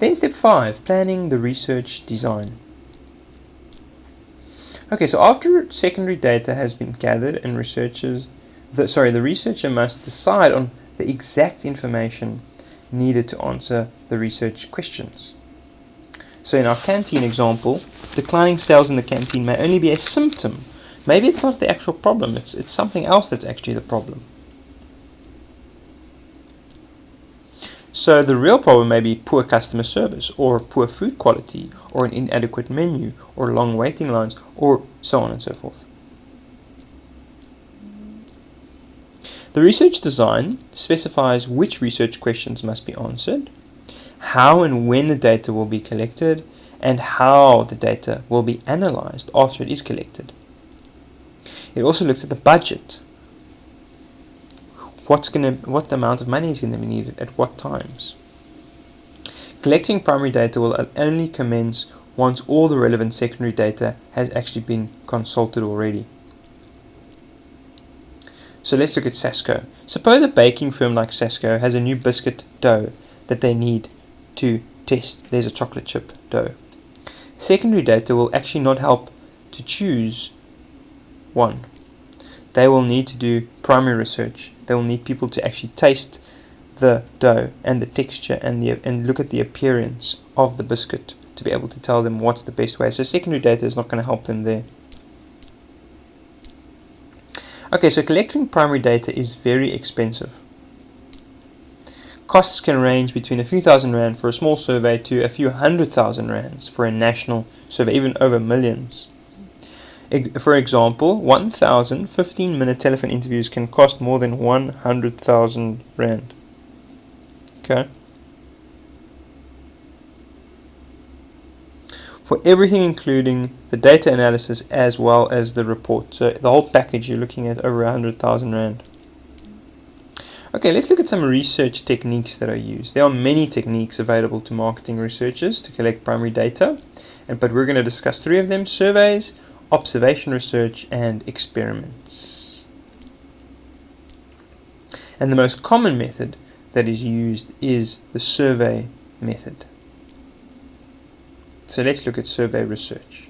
Then step 5, planning the research design. Okay, so after secondary data has been gathered and the researcher must decide on the exact information needed to answer the research questions. So in our canteen example, declining sales in the canteen may only be a symptom. Maybe it's not the actual problem, it's something else that's actually the problem. So the real problem may be poor customer service, or poor food quality, or an inadequate menu, or long waiting lines, or so on and so forth. The research design specifies which research questions must be answered, how and when the data will be collected, and how the data will be analyzed after it is collected. It also looks at the budget. What amount of money is going to be needed at what times. Collecting primary data will only commence once all the relevant secondary data has actually been consulted already. So let's look at Sasco. Suppose a baking firm like Sasco has a new biscuit dough that they need to test. There's a chocolate chip dough. Secondary data will actually not help to choose one. They will need to do primary research. They will need people to actually taste the dough and the texture and look at the appearance of the biscuit to be able to tell them what's the best way. So secondary data is not going to help them there. Okay, so collecting primary data is very expensive. Costs can range between a few thousand rand for a small survey to a few 100,000 rands for a national survey, even over millions. For example, 1,000 15-minute telephone interviews can cost more than 100,000 rand. Okay. For everything including the data analysis as well as the report. So the whole package, you're looking at over 100,000 rand. Okay, let's look at some research techniques that are used. There are many techniques available to marketing researchers to collect primary data, but we're going to discuss 3 of them: surveys, observation research, and experiments. And the most common method that is used is the survey method. So let's look at survey research.